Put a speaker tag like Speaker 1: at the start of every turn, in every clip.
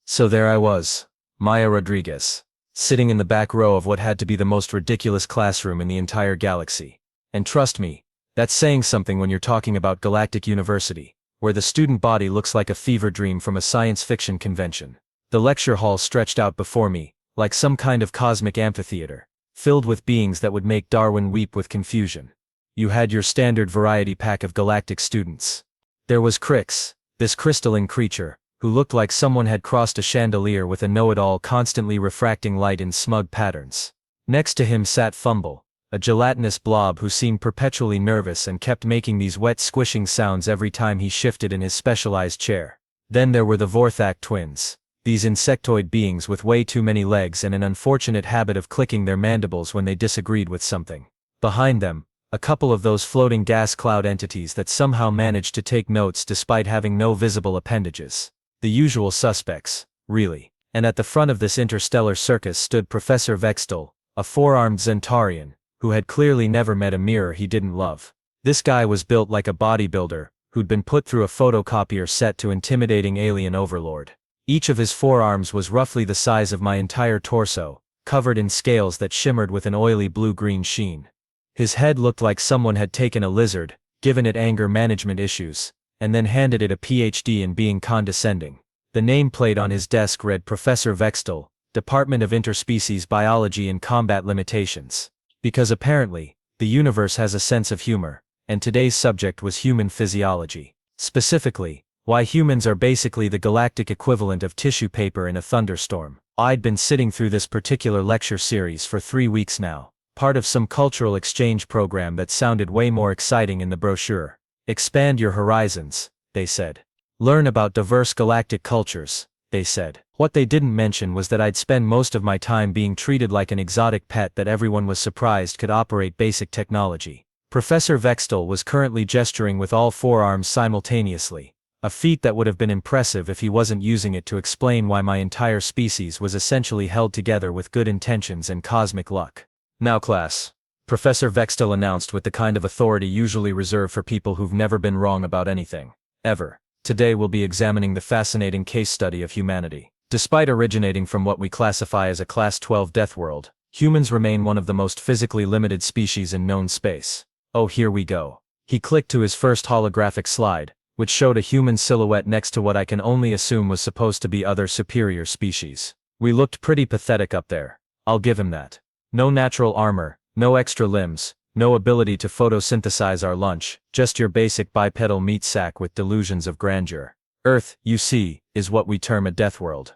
Speaker 1: So there I was, Maya Rodriguez, sitting in the back row of what had to be the most ridiculous classroom in the entire galaxy. And trust me, that's saying something when you're talking about Galactic University, where the student body looks like a fever dream from a science fiction convention. The lecture hall stretched out before me, like some kind of cosmic amphitheater, filled with beings that would make Darwin weep with confusion. You had your standard variety pack of galactic students. There was Crix, this crystalline creature, who looked like someone had crossed a chandelier with a know-it-all constantly refracting light in smug patterns. Next to him sat Fumble, a gelatinous blob who seemed perpetually nervous and kept making these wet squishing sounds every time he shifted in his specialized chair. Then there were the Vorthak twins, these insectoid beings with way too many legs and an unfortunate habit of clicking their mandibles when they disagreed with something. Behind them, a couple of those floating gas cloud entities that somehow managed to take notes despite having no visible appendages. The usual suspects, really. And at the front of this interstellar circus stood Professor Vextel, a four-armed Zentarian, who had clearly never met a mirror he didn't love. This guy was built like a bodybuilder, who'd been put through a photocopier set to intimidating alien overlord. Each of his forearms was roughly the size of my entire torso, covered in scales that shimmered with an oily blue-green sheen. His head looked like someone had taken a lizard, given it anger management issues, and then handed it a PhD in being condescending. The nameplate on his desk read Professor Vextel, Department of Interspecies Biology and Combat Limitations. Because apparently, the universe has a sense of humor, and today's subject was human physiology. Specifically, why humans are basically the galactic equivalent of tissue paper in a thunderstorm. I'd been sitting through this particular lecture series for 3 weeks now, part of some cultural exchange program that sounded way more exciting in the brochure. Expand your horizons, they said. Learn about diverse galactic cultures, they said. What they didn't mention was that I'd spend most of my time being treated like an exotic pet that everyone was surprised could operate basic technology. Professor Vextel was currently gesturing with all four arms simultaneously, a feat that would have been impressive if he wasn't using it to explain why my entire species was essentially held together with good intentions and cosmic luck. Now class, Professor Vextel announced with the kind of authority usually reserved for people who've never been wrong about anything, ever. Today we'll be examining the fascinating case study of humanity. Despite originating from what we classify as a Class 12 Deathworld, humans remain one of the most physically limited species in known space. Oh, here we go. He clicked to his first holographic slide, which showed a human silhouette next to what I can only assume was supposed to be other superior species. We looked pretty pathetic up there, I'll give him that. No natural armor, no extra limbs, no ability to photosynthesize our lunch, just your basic bipedal meat sack with delusions of grandeur. Earth, you see, is what we term a deathworld.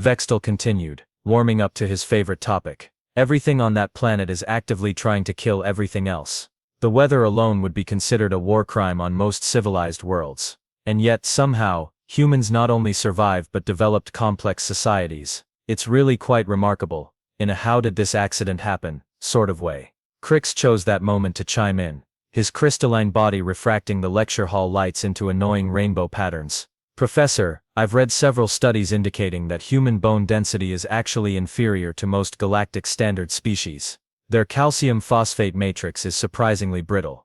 Speaker 1: Vextel continued, warming up to his favorite topic. Everything on that planet is actively trying to kill everything else. The weather alone would be considered a war crime on most civilized worlds. And yet, somehow, humans not only survived but developed complex societies. It's really quite remarkable, in a how did this accident happen, sort of way. Crix chose that moment to chime in, his crystalline body refracting the lecture hall lights into annoying rainbow patterns. Professor, I've read several studies indicating that human bone density is actually inferior to most galactic standard species. Their calcium phosphate matrix is surprisingly brittle.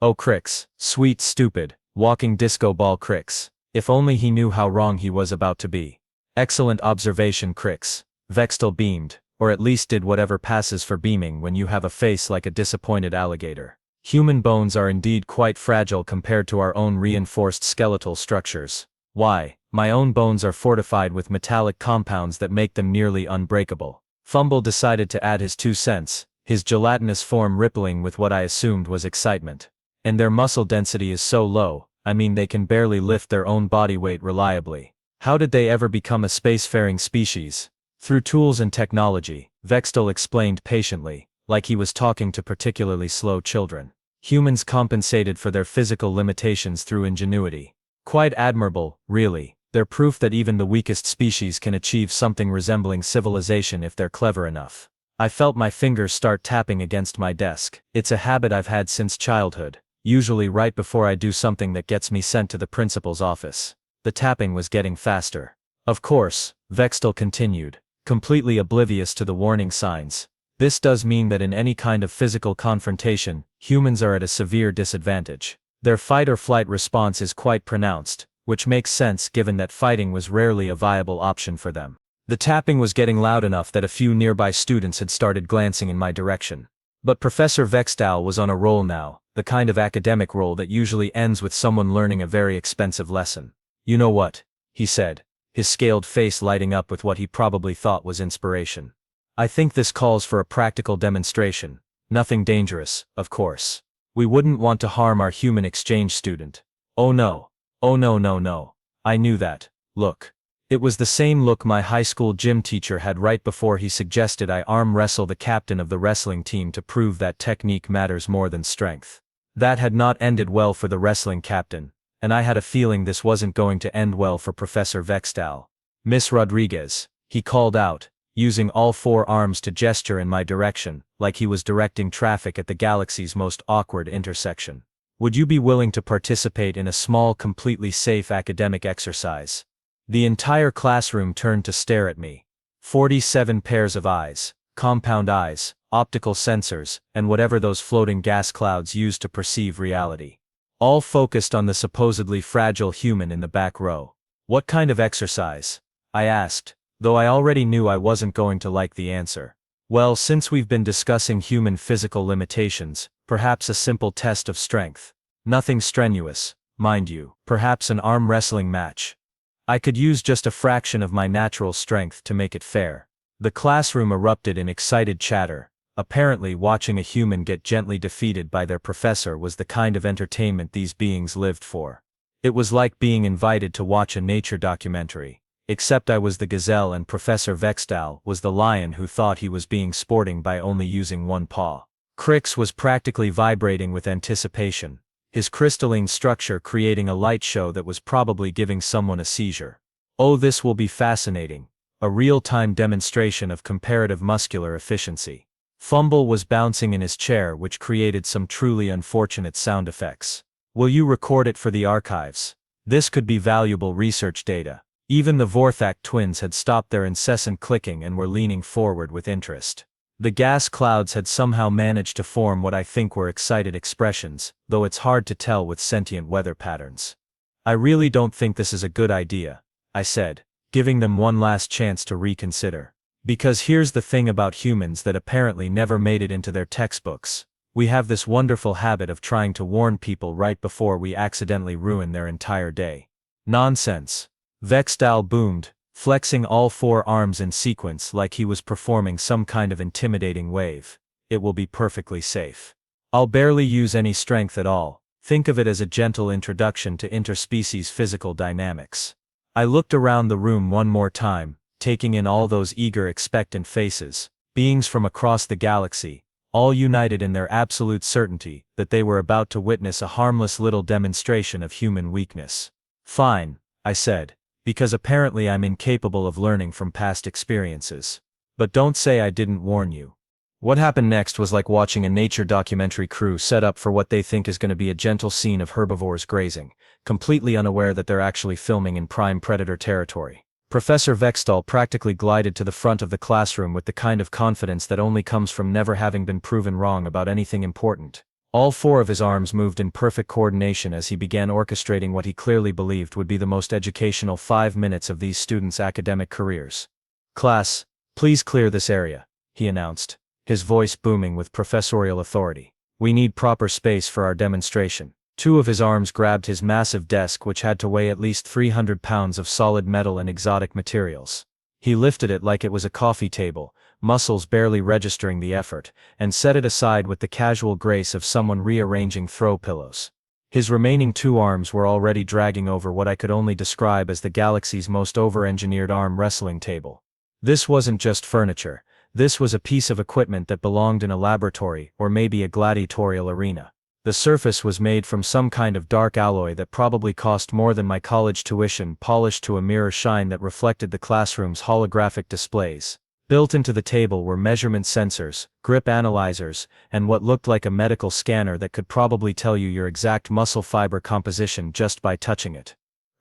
Speaker 1: Oh Crix, sweet stupid, walking disco ball Crix. If only he knew how wrong he was about to be. Excellent observation Crix. Vextel beamed, or at least did whatever passes for beaming when you have a face like a disappointed alligator. Human bones are indeed quite fragile compared to our own reinforced skeletal structures. Why, my own bones are fortified with metallic compounds that make them nearly unbreakable. Fumble decided to add his 2 cents, his gelatinous form rippling with what I assumed was excitement. And their muscle density is so low, I mean they can barely lift their own body weight reliably. How did they ever become a spacefaring species? Through tools and technology, Vextel explained patiently, like he was talking to particularly slow children. Humans compensated for their physical limitations through ingenuity. Quite admirable, really. They're proof that even the weakest species can achieve something resembling civilization if they're clever enough. I felt my fingers start tapping against my desk. It's a habit I've had since childhood, usually right before I do something that gets me sent to the principal's office. The tapping was getting faster. Of course, Vextel continued, completely oblivious to the warning signs. This does mean that in any kind of physical confrontation, humans are at a severe disadvantage. Their fight or flight response is quite pronounced, which makes sense given that fighting was rarely a viable option for them. The tapping was getting loud enough that a few nearby students had started glancing in my direction. But Professor Vextal was on a roll now, the kind of academic roll that usually ends with someone learning a very expensive lesson. "You know what?" he said, his scaled face lighting up with what he probably thought was inspiration. "I think this calls for a practical demonstration. Nothing dangerous, of course. We wouldn't want to harm our human exchange student." "Oh no. Oh no no no. I knew that. Look." It was the same look my high school gym teacher had right before he suggested I arm wrestle the captain of the wrestling team to prove that technique matters more than strength. That had not ended well for the wrestling captain, and I had a feeling this wasn't going to end well for Professor Vextal. "Miss Rodriguez," he called out, using all four arms to gesture in my direction, like he was directing traffic at the galaxy's most awkward intersection. "Would you be willing to participate in a small, completely safe academic exercise?" The entire classroom turned to stare at me. 47 pairs of eyes, compound eyes, optical sensors, and whatever those floating gas clouds used to perceive reality. All focused on the supposedly fragile human in the back row. "What kind of exercise?" I asked, though I already knew I wasn't going to like the answer. "Well, since we've been discussing human physical limitations, perhaps a simple test of strength. Nothing strenuous, mind you, perhaps an arm wrestling match. I could use just a fraction of my natural strength to make it fair." The classroom erupted in excited chatter. Apparently, watching a human get gently defeated by their professor was the kind of entertainment these beings lived for. It was like being invited to watch a nature documentary, except I was the gazelle and Professor Vextal was the lion who thought he was being sporting by only using one paw. Crix was practically vibrating with anticipation, his crystalline structure creating a light show that was probably giving someone a seizure. "Oh, this will be fascinating. A real-time demonstration of comparative muscular efficiency." Fumble was bouncing in his chair, which created some truly unfortunate sound effects. "Will you record it for the archives? This could be valuable research data." Even the Vorthak twins had stopped their incessant clicking and were leaning forward with interest. The gas clouds had somehow managed to form what I think were excited expressions, though it's hard to tell with sentient weather patterns. "I really don't think this is a good idea," I said, giving them one last chance to reconsider. "Because here's the thing about humans that apparently never made it into their textbooks. We have this wonderful habit of trying to warn people right before we accidentally ruin their entire day." "Nonsense." Vextal boomed, flexing all four arms in sequence like he was performing some kind of intimidating wave. "It will be perfectly safe. I'll barely use any strength at all. Think of it as a gentle introduction to interspecies physical dynamics." I looked around the room one more time, taking in all those eager, expectant faces, beings from across the galaxy, all united in their absolute certainty that they were about to witness a harmless little demonstration of human weakness. "Fine," I said, "because apparently I'm incapable of learning from past experiences. But don't say I didn't warn you." What happened next was like watching a nature documentary crew set up for what they think is going to be a gentle scene of herbivores grazing, completely unaware that they're actually filming in prime predator territory. Professor Vextal practically glided to the front of the classroom with the kind of confidence that only comes from never having been proven wrong about anything important. All four of his arms moved in perfect coordination as he began orchestrating what he clearly believed would be the most educational 5 minutes of these students' academic careers. "Class, please clear this area," he announced, his voice booming with professorial authority. "We need proper space for our demonstration." Two of his arms grabbed his massive desk, which had to weigh at least 300 pounds of solid metal and exotic materials. He lifted it like it was a coffee table, muscles barely registering the effort, and set it aside with the casual grace of someone rearranging throw pillows. His remaining two arms were already dragging over what I could only describe as the galaxy's most over-engineered arm wrestling table. This wasn't just furniture, this was a piece of equipment that belonged in a laboratory or maybe a gladiatorial arena. The surface was made from some kind of dark alloy that probably cost more than my college tuition, polished to a mirror shine that reflected the classroom's holographic displays. Built into the table were measurement sensors, grip analyzers, and what looked like a medical scanner that could probably tell you your exact muscle fiber composition just by touching it.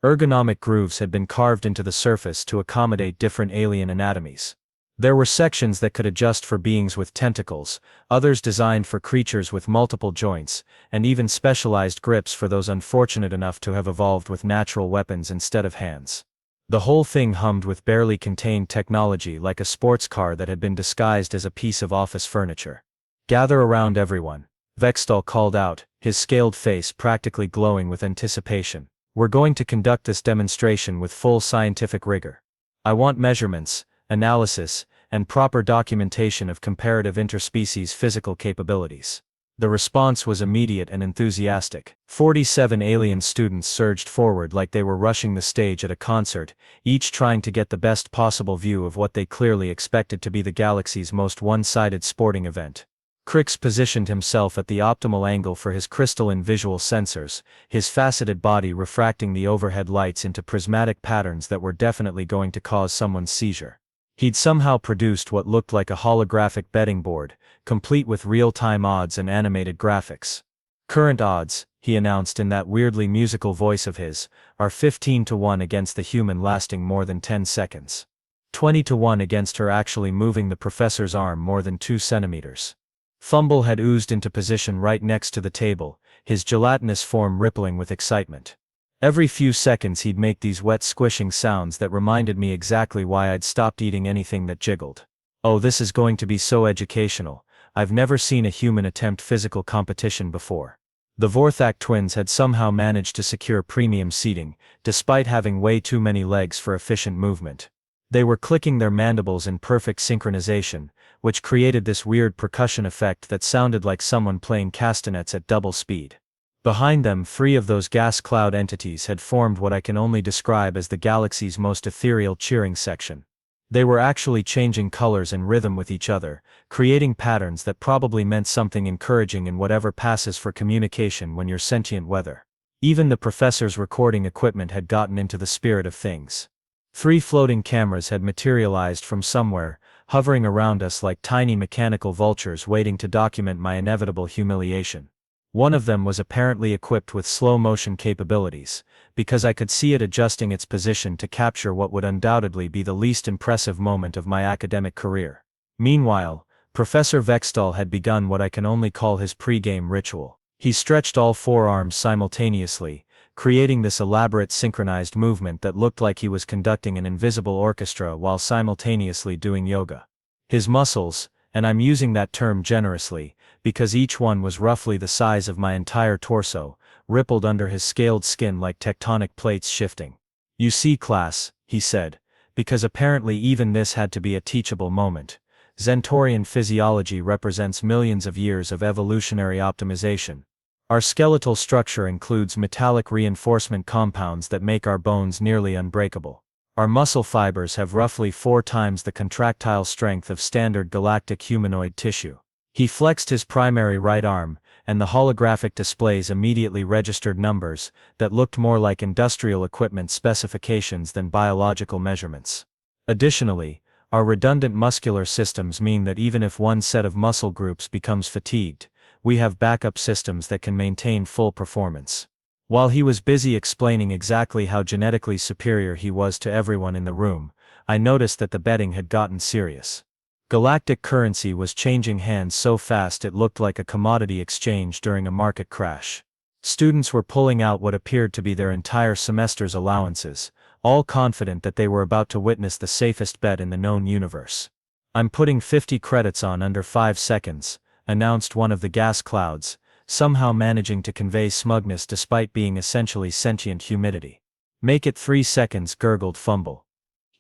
Speaker 1: Ergonomic grooves had been carved into the surface to accommodate different alien anatomies. There were sections that could adjust for beings with tentacles, others designed for creatures with multiple joints, and even specialized grips for those unfortunate enough to have evolved with natural weapons instead of hands. The whole thing hummed with barely contained technology like a sports car that had been disguised as a piece of office furniture. "Gather around everyone," Vextall called out, his scaled face practically glowing with anticipation. "We're going to conduct this demonstration with full scientific rigor. I want measurements, analysis, and proper documentation of comparative interspecies physical capabilities." The response was immediate and enthusiastic. 47 alien students surged forward like they were rushing the stage at a concert, each trying to get the best possible view of what they clearly expected to be the galaxy's most one-sided sporting event. Crix positioned himself at the optimal angle for his crystalline visual sensors, his faceted body refracting the overhead lights into prismatic patterns that were definitely going to cause someone's seizure. He'd somehow produced what looked like a holographic betting board, complete with real-time odds and animated graphics. "Current odds," he announced in that weirdly musical voice of his, "are 15-1 against the human lasting more than 10 seconds. 20-1 against her actually moving the professor's arm more than 2 centimeters. Fumble had oozed into position right next to the table, his gelatinous form rippling with excitement. Every few seconds he'd make these wet squishing sounds that reminded me exactly why I'd stopped eating anything that jiggled. "Oh, this is going to be so educational. I've never seen a human attempt physical competition before." The Vorthak twins had somehow managed to secure premium seating, despite having way too many legs for efficient movement. They were clicking their mandibles in perfect synchronization, which created this weird percussion effect that sounded like someone playing castanets at double speed. Behind them, 3 of those gas cloud entities had formed what I can only describe as the galaxy's most ethereal cheering section. They were actually changing colors and rhythm with each other, creating patterns that probably meant something encouraging in whatever passes for communication when you're sentient weather. Even the professor's recording equipment had gotten into the spirit of things. 3 floating cameras had materialized from somewhere, hovering around us like tiny mechanical vultures waiting to document my inevitable humiliation. One of them was apparently equipped with slow-motion capabilities, because I could see it adjusting its position to capture what would undoubtedly be the least impressive moment of my academic career. Meanwhile, Professor Vextall had begun what I can only call his pre-game ritual. He stretched all 4 arms simultaneously, creating this elaborate synchronized movement that looked like he was conducting an invisible orchestra while simultaneously doing yoga. His muscles, and I'm using that term generously, because each one was roughly the size of my entire torso, rippled under his scaled skin like tectonic plates shifting. "You see, class," he said, because apparently even this had to be a teachable moment. "Zentorian physiology represents millions of years of evolutionary optimization. Our skeletal structure includes metallic reinforcement compounds that make our bones nearly unbreakable. Our muscle fibers have roughly 4 times the contractile strength of standard galactic humanoid tissue." He flexed his primary right arm, and the holographic displays immediately registered numbers that looked more like industrial equipment specifications than biological measurements. Additionally, our redundant muscular systems mean that even if one set of muscle groups becomes fatigued, we have backup systems that can maintain full performance. While he was busy explaining exactly how genetically superior he was to everyone in the room, I noticed that the betting had gotten serious. Galactic currency was changing hands so fast it looked like a commodity exchange during a market crash. Students were pulling out what appeared to be their entire semester's allowances, all confident that they were about to witness the safest bet in the known universe. "I'm putting 50 credits on under 5 seconds, announced one of the gas clouds, somehow managing to convey smugness despite being essentially sentient humidity. "Make it 3 seconds, gurgled Fumble.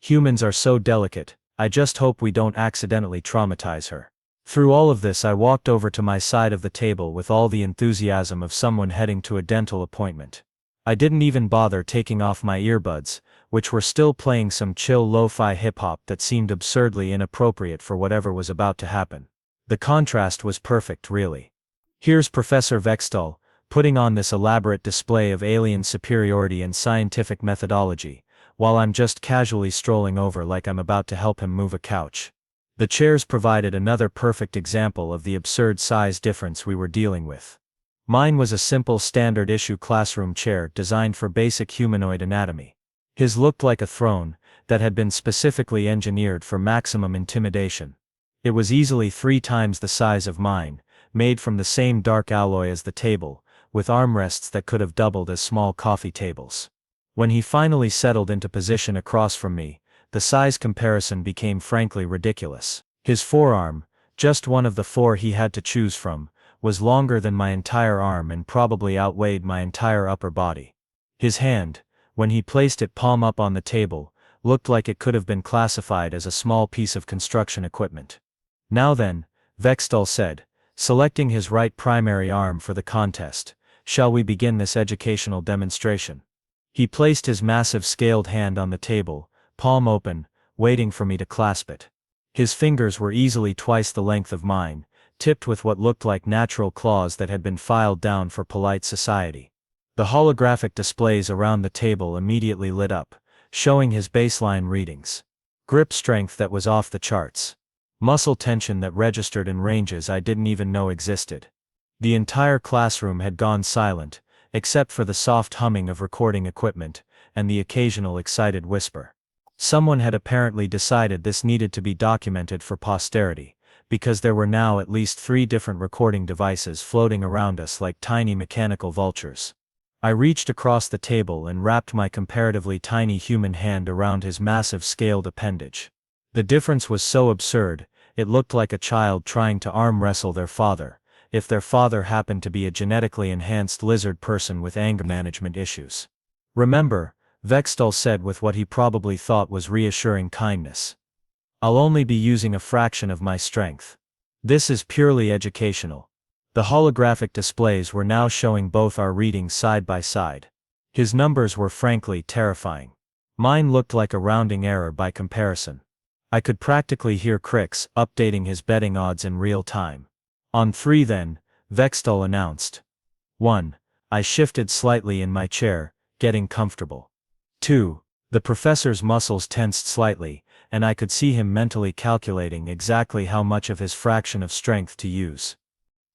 Speaker 1: "Humans are so delicate. I just hope we don't accidentally traumatize her." Through all of this I walked over to my side of the table with all the enthusiasm of someone heading to a dental appointment. I didn't even bother taking off my earbuds, which were still playing some chill lo-fi hip-hop that seemed absurdly inappropriate for whatever was about to happen. The contrast was perfect, really. Here's Professor Vextall, putting on this elaborate display of alien superiority and scientific methodology, while I'm just casually strolling over like I'm about to help him move a couch. The chairs provided another perfect example of the absurd size difference we were dealing with. Mine was a simple standard-issue classroom chair designed for basic humanoid anatomy. His looked like a throne, that had been specifically engineered for maximum intimidation. It was easily 3 times the size of mine, made from the same dark alloy as the table, with armrests that could have doubled as small coffee tables. When he finally settled into position across from me, the size comparison became frankly ridiculous. His forearm, just one of the 4 he had to choose from, was longer than my entire arm and probably outweighed my entire upper body. His hand, when he placed it palm up on the table, looked like it could have been classified as a small piece of construction equipment. "Now then," Vextall said, selecting his right primary arm for the contest, "shall we begin this educational demonstration?" He placed his massive scaled hand on the table, palm open, waiting for me to clasp it. His fingers were easily twice the length of mine, tipped with what looked like natural claws that had been filed down for polite society. The holographic displays around the table immediately lit up, showing his baseline readings. Grip strength that was off the charts. Muscle tension that registered in ranges I didn't even know existed. The entire classroom had gone silent, except for the soft humming of recording equipment, and the occasional excited whisper. Someone had apparently decided this needed to be documented for posterity, because there were now at least 3 different recording devices floating around us like tiny mechanical vultures. I reached across the table and wrapped my comparatively tiny human hand around his massive scaled appendage. The difference was so absurd, it looked like a child trying to arm wrestle their father, if their father happened to be a genetically enhanced lizard person with anger management issues. "Remember," Vextall said with what he probably thought was reassuring kindness, "I'll only be using a fraction of my strength. This is purely educational." The holographic displays were now showing both our readings side by side. His numbers were frankly terrifying. Mine looked like a rounding error by comparison. I could practically hear Crix updating his betting odds in real time. "On 3 then," Vextall announced. 1. I shifted slightly in my chair, getting comfortable. 2. The professor's muscles tensed slightly, and I could see him mentally calculating exactly how much of his fraction of strength to use.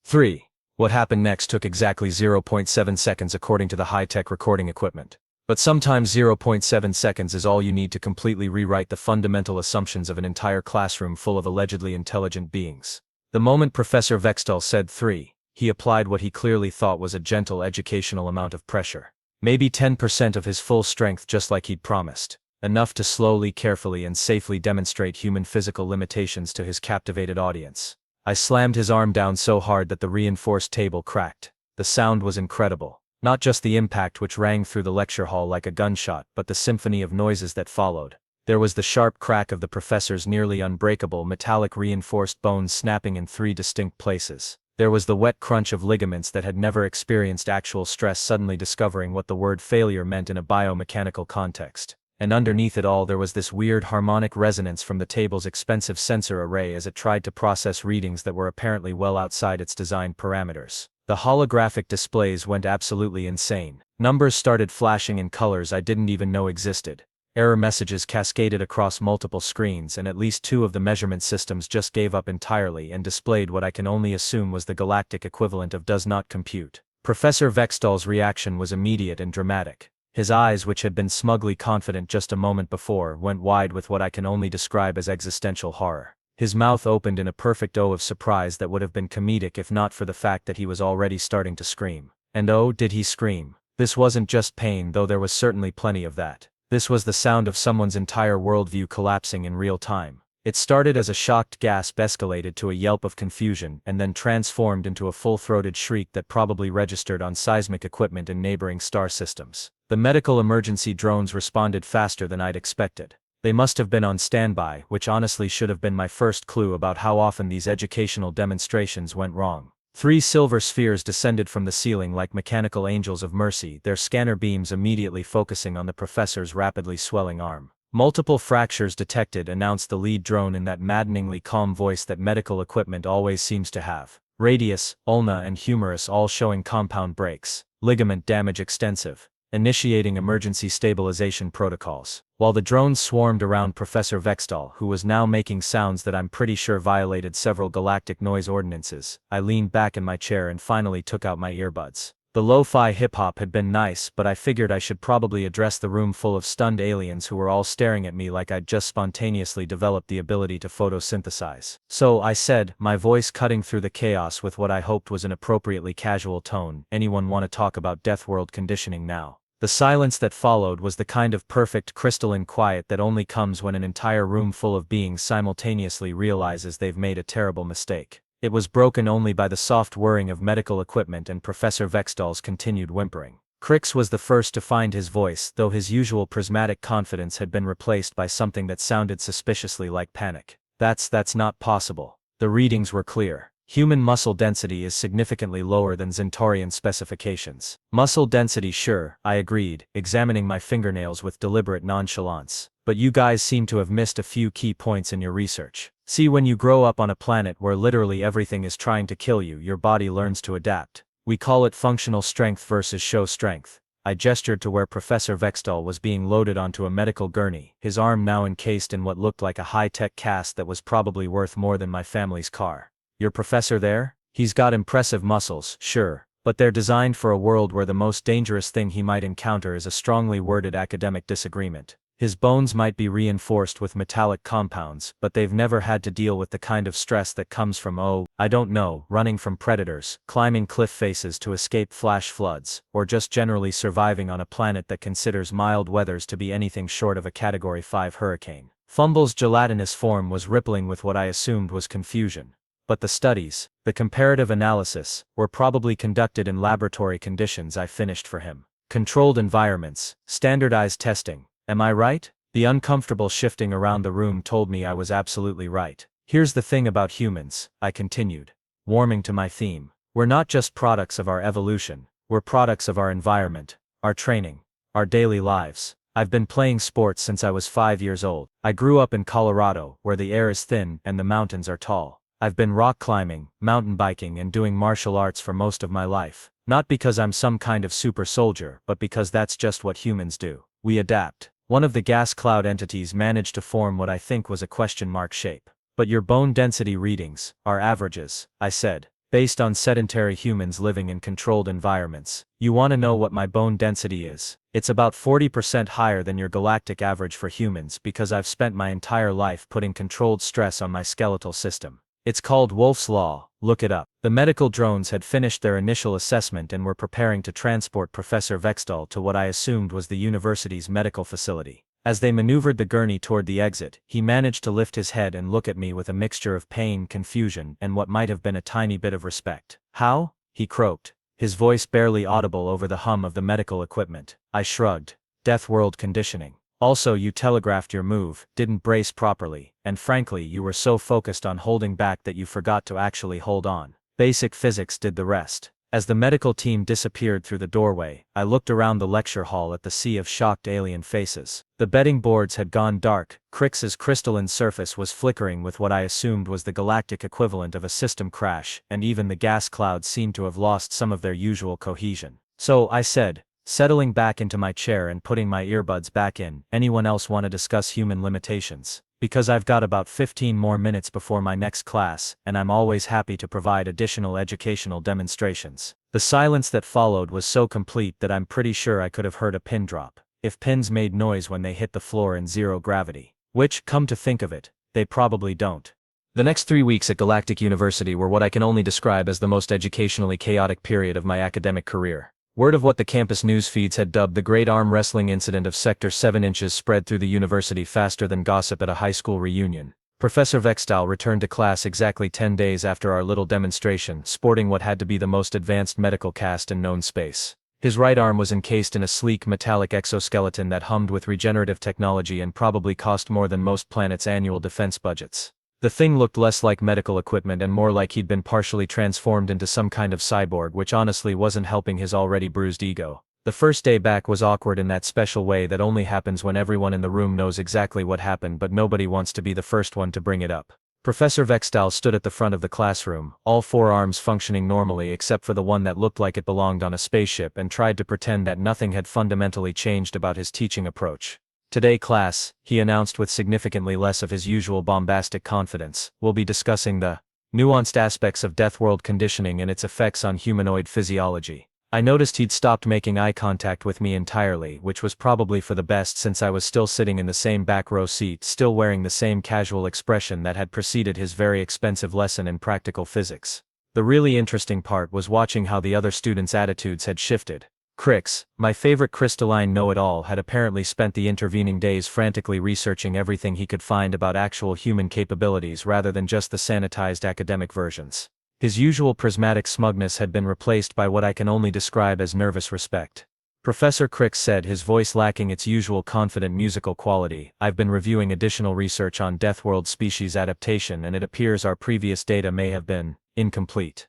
Speaker 1: 3. What happened next took exactly 0.7 seconds according to the high-tech recording equipment. But sometimes 0.7 seconds is all you need to completely rewrite the fundamental assumptions of an entire classroom full of allegedly intelligent beings. The moment Professor Vextall said 3, he applied what he clearly thought was a gentle educational amount of pressure. Maybe 10% of his full strength, just like he'd promised. Enough to slowly, carefully, and safely demonstrate human physical limitations to his captivated audience. I slammed his arm down so hard that the reinforced table cracked. The sound was incredible. Not just the impact which rang through the lecture hall like a gunshot, but the symphony of noises that followed. There was the sharp crack of the professor's nearly unbreakable metallic reinforced bones snapping in 3 distinct places. There was the wet crunch of ligaments that had never experienced actual stress suddenly discovering what the word failure meant in a biomechanical context. And underneath it all there was this weird harmonic resonance from the table's expensive sensor array as it tried to process readings that were apparently well outside its designed parameters. The holographic displays went absolutely insane. Numbers started flashing in colors I didn't even know existed. Error messages cascaded across multiple screens, and at least 2 of the measurement systems just gave up entirely and displayed what I can only assume was the galactic equivalent of "does not compute." Professor Vextall's reaction was immediate and dramatic. His eyes, which had been smugly confident just a moment before, went wide with what I can only describe as existential horror. His mouth opened in a perfect O of surprise that would have been comedic if not for the fact that he was already starting to scream. And oh, did he scream. This wasn't just pain, though there was certainly plenty of that. This was the sound of someone's entire worldview collapsing in real time. It started as a shocked gasp, escalated to a yelp of confusion, and then transformed into a full-throated shriek that probably registered on seismic equipment in neighboring star systems. The medical emergency drones responded faster than I'd expected. They must have been on standby, which honestly should have been my first clue about how often these educational demonstrations went wrong. 3 silver spheres descended from the ceiling like mechanical angels of mercy, their scanner beams immediately focusing on the professor's rapidly swelling arm. "Multiple fractures detected," announced the lead drone in that maddeningly calm voice that medical equipment always seems to have. "Radius, ulna and humerus all showing compound breaks. Ligament damage extensive. Initiating emergency stabilization protocols." While the drones swarmed around Professor Vextall, who was now making sounds that I'm pretty sure violated several galactic noise ordinances, I leaned back in my chair and finally took out my earbuds. The lo-fi hip-hop had been nice, but I figured I should probably address the room full of stunned aliens who were all staring at me like I'd just spontaneously developed the ability to photosynthesize. So I said, my voice cutting through the chaos with what I hoped was an appropriately casual tone, "Anyone want to talk about Deathworld conditioning now?" The silence that followed was the kind of perfect crystalline quiet that only comes when an entire room full of beings simultaneously realizes they've made a terrible mistake. It was broken only by the soft whirring of medical equipment and Professor Vextal's continued whimpering. Crix was the first to find his voice, though his usual prismatic confidence had been replaced by something that sounded suspiciously like panic. That's not possible. The readings were clear. Human muscle density is significantly lower than Centaurian specifications. Muscle density, sure, I agreed, examining my fingernails with deliberate nonchalance. But you guys seem to have missed a few key points in your research. See, when you grow up on a planet where literally everything is trying to kill you, your body learns to adapt. We call it functional strength versus show strength. I gestured to where Professor Vextal was being loaded onto a medical gurney, his arm now encased in what looked like a high-tech cast that was probably worth more than my family's car. Your professor there? He's got impressive muscles, sure, but they're designed for a world where the most dangerous thing he might encounter is a strongly worded academic disagreement. His bones might be reinforced with metallic compounds, but they've never had to deal with the kind of stress that comes from, I don't know, running from predators, climbing cliff faces to escape flash floods, or just generally surviving on a planet that considers mild weathers to be anything short of a Category 5 hurricane. Fumble's gelatinous form was rippling with what I assumed was confusion. But the studies, the comparative analysis, were probably conducted in laboratory conditions I finished for him. Controlled environments, standardized testing. Am I right? The uncomfortable shifting around the room told me I was absolutely right. Here's the thing about humans, I continued, warming to my theme. We're not just products of our evolution, we're products of our environment, our training, our daily lives. I've been playing sports since I was 5 years old. I grew up in Colorado, where the air is thin and the mountains are tall. I've been rock climbing, mountain biking, and doing martial arts for most of my life. Not because I'm some kind of super soldier, but because that's just what humans do. We adapt. One of the gas cloud entities managed to form what I think was a question mark shape. But your bone density readings are averages, I said, based on sedentary humans living in controlled environments. You want to know what my bone density is? It's about 40% higher than your galactic average for humans because I've spent my entire life putting controlled stress on my skeletal system. It's called Wolff's Law, look it up. The medical drones had finished their initial assessment and were preparing to transport Professor Vextal to what I assumed was the university's medical facility. As they maneuvered the gurney toward the exit, he managed to lift his head and look at me with a mixture of pain, confusion, and what might have been a tiny bit of respect. How? He croaked, his voice barely audible over the hum of the medical equipment. I shrugged. Deathworld conditioning. Also, you telegraphed your move, didn't brace properly, and frankly you were so focused on holding back that you forgot to actually hold on. Basic physics did the rest. As the medical team disappeared through the doorway, I looked around the lecture hall at the sea of shocked alien faces. The betting boards had gone dark, Crix's crystalline surface was flickering with what I assumed was the galactic equivalent of a system crash, and even the gas clouds seemed to have lost some of their usual cohesion. So, I said, settling back into my chair and putting my earbuds back in, anyone else want to discuss human limitations? Because I've got about 15 more minutes before my next class, and I'm always happy to provide additional educational demonstrations. The silence that followed was so complete that I'm pretty sure I could have heard a pin drop, if pins made noise when they hit the floor in zero gravity. Which, come to think of it, they probably don't. The next 3 weeks at Galactic University were what I can only describe as the most educationally chaotic period of my academic career. Word of what the campus news feeds had dubbed the Great Arm Wrestling Incident of Sector 7 inches spread through the university faster than gossip at a high school reunion. Professor Vextal returned to class exactly 10 days after our little demonstration, sporting what had to be the most advanced medical cast in known space. His right arm was encased in a sleek metallic exoskeleton that hummed with regenerative technology and probably cost more than most planets' annual defense budgets. The thing looked less like medical equipment and more like he'd been partially transformed into some kind of cyborg, which honestly wasn't helping his already bruised ego. The first day back was awkward in that special way that only happens when everyone in the room knows exactly what happened but nobody wants to be the first one to bring it up. Professor Vextal stood at the front of the classroom, all 4 arms functioning normally except for the one that looked like it belonged on a spaceship, and tried to pretend that nothing had fundamentally changed about his teaching approach. Today, class, he announced with significantly less of his usual bombastic confidence, we'll be discussing the nuanced aspects of Deathworld conditioning and its effects on humanoid physiology. I noticed he'd stopped making eye contact with me entirely, which was probably for the best since I was still sitting in the same back row seat, still wearing the same casual expression that had preceded his very expensive lesson in practical physics. The really interesting part was watching how the other students' attitudes had shifted. Crix, my favorite crystalline know-it-all, had apparently spent the intervening days frantically researching everything he could find about actual human capabilities rather than just the sanitized academic versions. His usual prismatic smugness had been replaced by what I can only describe as nervous respect. Professor Crix said, his voice lacking its usual confident musical quality, "I've been reviewing additional research on Deathworld species adaptation, and it appears our previous data may have been incomplete."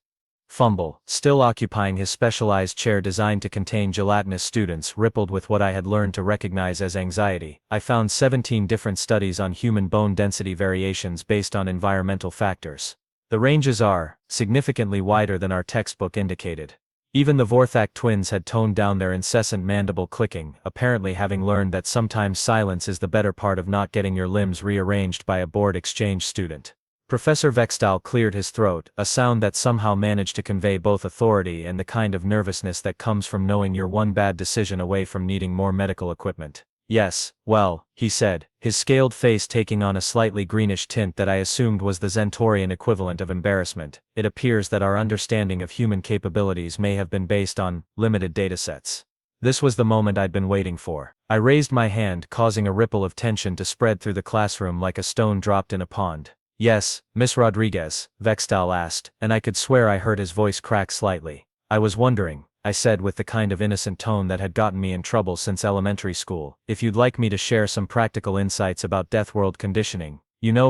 Speaker 1: Fumble, still occupying his specialized chair designed to contain gelatinous students, rippled with what I had learned to recognize as anxiety. I found 17 different studies on human bone density variations based on environmental factors. The ranges are significantly wider than our textbook indicated. Even the Vorthak twins had toned down their incessant mandible clicking, apparently having learned that sometimes silence is the better part of not getting your limbs rearranged by a bored exchange student. Professor Vextal cleared his throat, a sound that somehow managed to convey both authority and the kind of nervousness that comes from knowing you're one bad decision away from needing more medical equipment. "Yes, well," he said, his scaled face taking on a slightly greenish tint that I assumed was the Zentorian equivalent of embarrassment. "It appears that our understanding of human capabilities may have been based on limited datasets." This was the moment I'd been waiting for. I raised my hand, causing a ripple of tension to spread through the classroom like a stone dropped in a pond. "Yes, Miss Rodriguez?" Vextal asked, and I could swear I heard his voice crack slightly. "I was wondering," I said with the kind of innocent tone that had gotten me in trouble since elementary school, "if you'd like me to share some practical insights about Deathworld conditioning,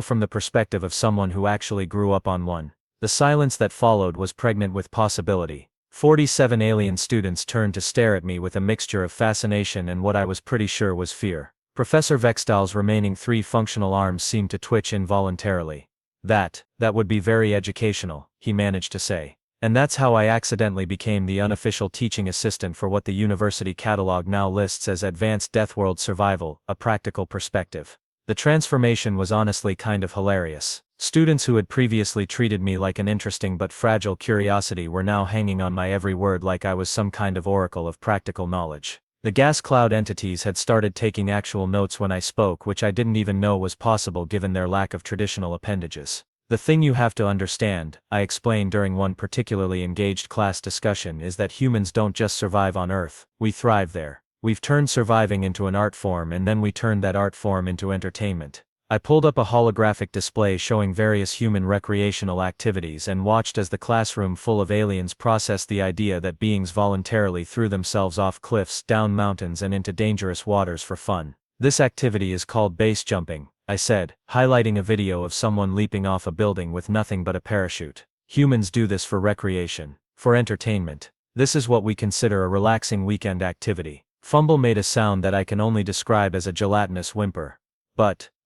Speaker 1: from the perspective of someone who actually grew up on one." The silence that followed was pregnant with possibility. 47 alien students turned to stare at me with a mixture of fascination and what I was pretty sure was fear. Professor Vextal's remaining 3 functional arms seemed to twitch involuntarily. That would be very educational," he managed to say. "And that's how I accidentally became the unofficial teaching assistant for what the university catalog now lists as Advanced Deathworld Survival, a Practical Perspective." The transformation was honestly kind of hilarious. Students who had previously treated me like an interesting but fragile curiosity were now hanging on my every word like I was some kind of oracle of practical knowledge. The gas cloud entities had started taking actual notes when I spoke, which I didn't even know was possible given their lack of traditional appendages. "The thing you have to understand," I explained during one particularly engaged class discussion, "is that humans don't just survive on Earth, we thrive there. We've turned surviving into an art form, and then we turned that art form into entertainment." I pulled up a holographic display showing various human recreational activities and watched as the classroom full of aliens processed the idea that beings voluntarily threw themselves off cliffs, down mountains, and into dangerous waters for fun. "This activity is called base jumping," I said, highlighting a video of someone leaping off a building with nothing but a parachute. "Humans do this for recreation, for entertainment. This is what we consider a relaxing weekend activity." Fumble made a sound that I can only describe as a gelatinous whimper.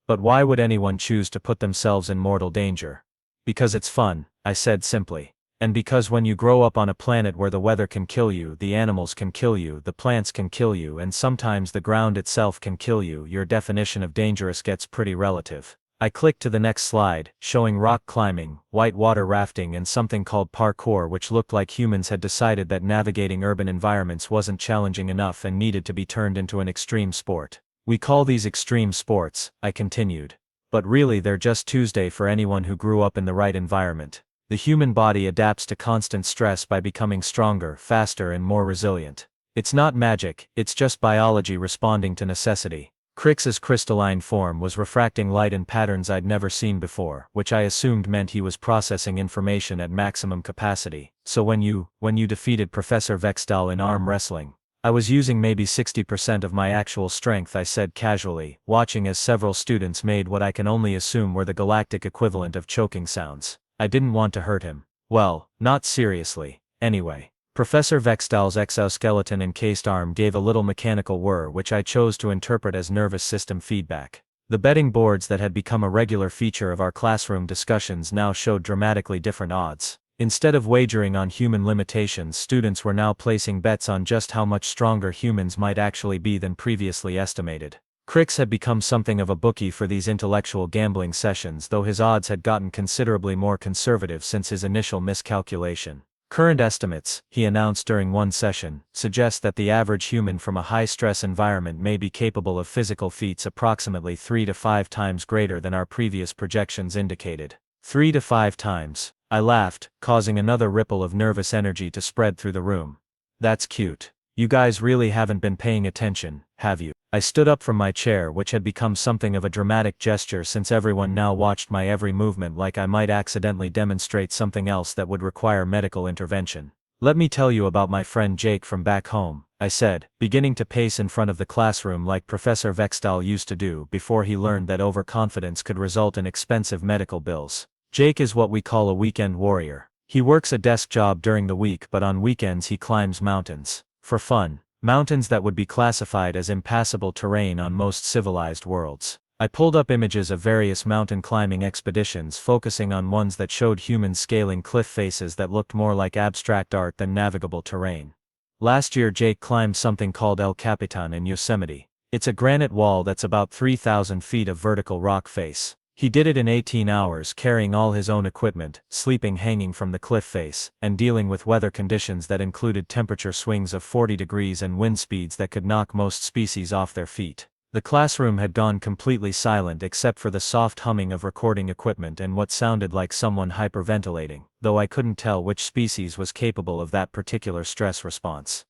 Speaker 1: But why would anyone choose to put themselves in mortal danger?" "Because it's fun," I said simply. "And because when you grow up on a planet where the weather can kill you, the animals can kill you, the plants can kill you, and sometimes the ground itself can kill you, your definition of dangerous gets pretty relative." I clicked to the next slide, showing rock climbing, whitewater rafting, and something called parkour, which looked like humans had decided that navigating urban environments wasn't challenging enough and needed to be turned into an extreme sport. "We call these extreme sports," I continued. "But really they're just Tuesday for anyone who grew up in the right environment. The human body adapts to constant stress by becoming stronger, faster, and more resilient. It's not magic, it's just biology responding to necessity." Crix's crystalline form was refracting light in patterns I'd never seen before, which I assumed meant he was processing information at maximum capacity. "So when you defeated Professor Vextal in arm wrestling, I was using maybe 60% of my actual strength," I said casually, watching as several students made what I can only assume were the galactic equivalent of choking sounds. I didn't want to hurt him. Well, not seriously, anyway. Professor Vextal's exoskeleton-encased arm gave a little mechanical whir which I chose to interpret as nervous system feedback. The betting boards that had become a regular feature of our classroom discussions now showed dramatically different odds. Instead of wagering on human limitations, students were now placing bets on just how much stronger humans might actually be than previously estimated. Crix had become something of a bookie for these intellectual gambling sessions, though his odds had gotten considerably more conservative since his initial miscalculation. Current estimates, he announced during one session, suggest that the average human from a high-stress environment may be capable of physical feats approximately 3 to 5 times greater than our previous projections indicated. 3 to 5 times. I laughed, causing another ripple of nervous energy to spread through the room. That's cute. You guys really haven't been paying attention, have you? I stood up from my chair, which had become something of a dramatic gesture since everyone now watched my every movement like I might accidentally demonstrate something else that would require medical intervention. Let me tell you about my friend Jake from back home, I said, beginning to pace in front of the classroom like Professor Vextal used to do before he learned that overconfidence could result in expensive medical bills. Jake is what we call a weekend warrior. He works a desk job during the week, but on weekends he climbs mountains. For fun. Mountains that would be classified as impassable terrain on most civilized worlds. I pulled up images of various mountain climbing expeditions, focusing on ones that showed humans scaling cliff faces that looked more like abstract art than navigable terrain. Last year Jake climbed something called El Capitan in Yosemite. It's a granite wall that's about 3,000 feet of vertical rock face. He did it in 18 hours, carrying all his own equipment, sleeping hanging from the cliff face, and dealing with weather conditions that included temperature swings of 40 degrees and wind speeds that could knock most species off their feet. The classroom had gone completely silent except for the soft humming of recording equipment and what sounded like someone hyperventilating, though I couldn't tell which species was capable of that particular stress response.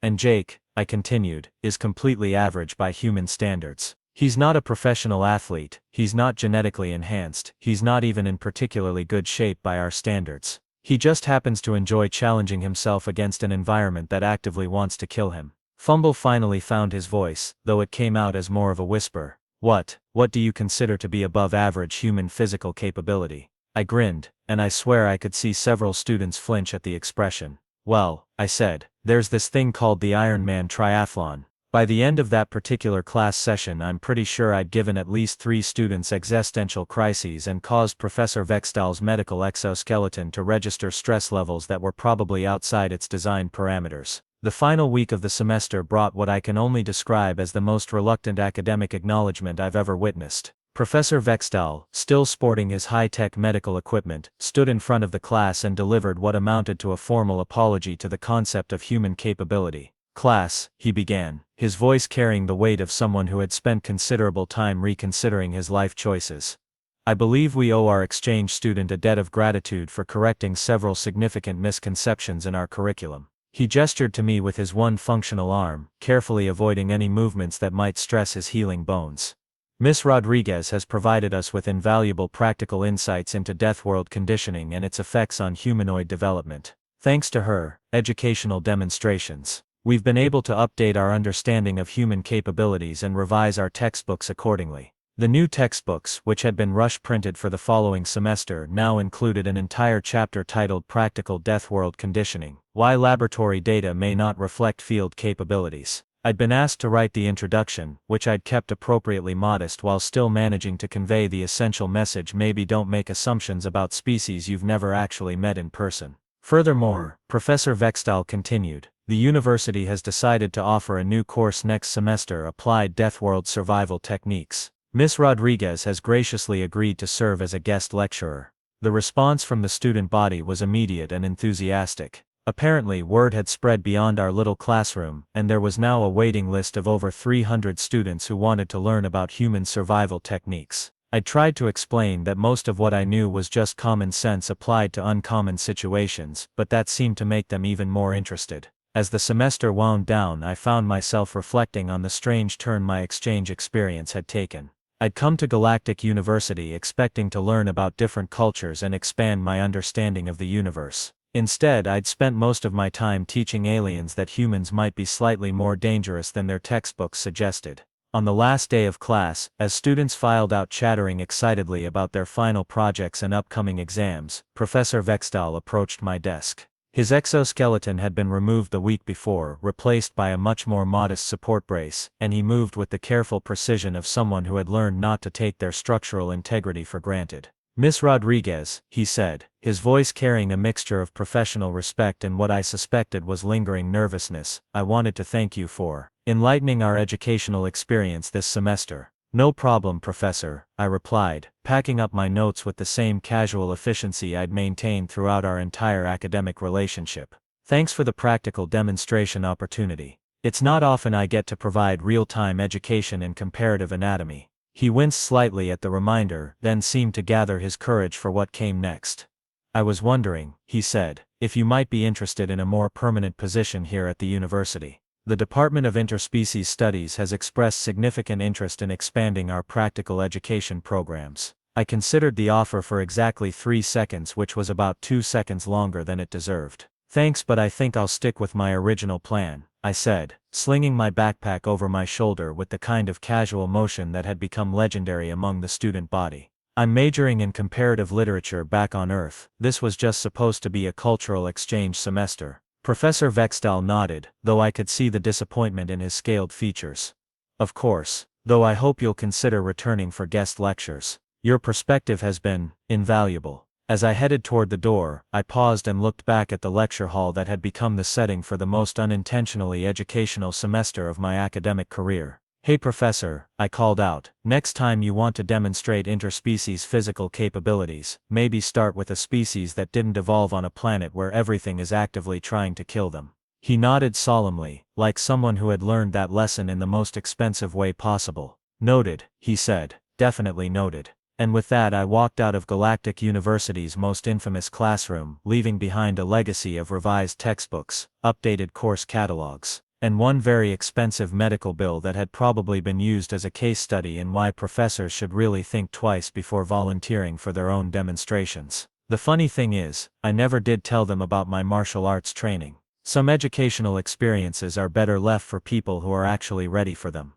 Speaker 1: And Jake, I continued, is completely average by human standards. He's not a professional athlete, he's not genetically enhanced, he's not even in particularly good shape by our standards. He just happens to enjoy challenging himself against an environment that actively wants to kill him. Fumble finally found his voice, though it came out as more of a whisper. What do you consider to be above average human physical capability? I grinned, and I swear I could see several students flinch at the expression. Well, I said, there's this thing called the Ironman triathlon. By the end of that particular class session, I'm pretty sure I'd given at least 3 students existential crises and caused Professor Vextal's medical exoskeleton to register stress levels that were probably outside its design parameters. The final week of the semester brought what I can only describe as the most reluctant academic acknowledgement I've ever witnessed. Professor Vextal, still sporting his high-tech medical equipment, stood in front of the class and delivered what amounted to a formal apology to the concept of human capability. Class, he began, his voice carrying the weight of someone who had spent considerable time reconsidering his life choices. I believe we owe our exchange student a debt of gratitude for correcting several significant misconceptions in our curriculum. He gestured to me with his one functional arm, carefully avoiding any movements that might stress his healing bones. Miss Rodriguez has provided us with invaluable practical insights into Deathworld conditioning and its effects on humanoid development. Thanks to her educational demonstrations, we've been able to update our understanding of human capabilities and revise our textbooks accordingly. The new textbooks, which had been rush printed for the following semester, now included an entire chapter titled Practical Deathworld Conditioning: Why Laboratory Data May Not Reflect Field Capabilities. I'd been asked to write the introduction, which I'd kept appropriately modest while still managing to convey the essential message: maybe don't make assumptions about species you've never actually met in person. Furthermore, Professor Vextal continued, the university has decided to offer a new course next semester: Applied Deathworld Survival Techniques. Miss Rodriguez has graciously agreed to serve as a guest lecturer. The response from the student body was immediate and enthusiastic. Apparently, word had spread beyond our little classroom, and there was now a waiting list of over 300 students who wanted to learn about human survival techniques. I tried to explain that most of what I knew was just common sense applied to uncommon situations, but that seemed to make them even more interested. As the semester wound down, I found myself reflecting on the strange turn my exchange experience had taken. I'd come to Galactic University expecting to learn about different cultures and expand my understanding of the universe. Instead, I'd spent most of my time teaching aliens that humans might be slightly more dangerous than their textbooks suggested. On the last day of class, as students filed out chattering excitedly about their final projects and upcoming exams, Professor Vextal approached my desk. His exoskeleton had been removed the week before, replaced by a much more modest support brace, and he moved with the careful precision of someone who had learned not to take their structural integrity for granted. Miss Rodriguez, he said, his voice carrying a mixture of professional respect and what I suspected was lingering nervousness, I wanted to thank you for enlightening our educational experience this semester. No problem, Professor, I replied, packing up my notes with the same casual efficiency I'd maintained throughout our entire academic relationship. Thanks for the practical demonstration opportunity. It's not often I get to provide real-time education in comparative anatomy. He winced slightly at the reminder, then seemed to gather his courage for what came next. I was wondering, he said, if you might be interested in a more permanent position here at the university. The Department of Interspecies Studies has expressed significant interest in expanding our practical education programs. I considered the offer for exactly 3 seconds, which was about 2 seconds longer than it deserved. Thanks, but I think I'll stick with my original plan, I said, slinging my backpack over my shoulder with the kind of casual motion that had become legendary among the student body. I'm majoring in comparative literature back on Earth. This was just supposed to be a cultural exchange semester. Professor Vexdal nodded, though I could see the disappointment in his scaled features. Of course, though I hope you'll consider returning for guest lectures. Your perspective has been invaluable. As I headed toward the door, I paused and looked back at the lecture hall that had become the setting for the most unintentionally educational semester of my academic career. Hey Professor, I called out, next time you want to demonstrate interspecies physical capabilities, maybe start with a species that didn't evolve on a planet where everything is actively trying to kill them. He nodded solemnly, like someone who had learned that lesson in the most expensive way possible. Noted, he said, definitely noted. And with that I walked out of Galactic University's most infamous classroom, leaving behind a legacy of revised textbooks, updated course catalogs, and one very expensive medical bill that had probably been used as a case study in why professors should really think twice before volunteering for their own demonstrations. The funny thing is, I never did tell them about my martial arts training. Some educational experiences are better left for people who are actually ready for them.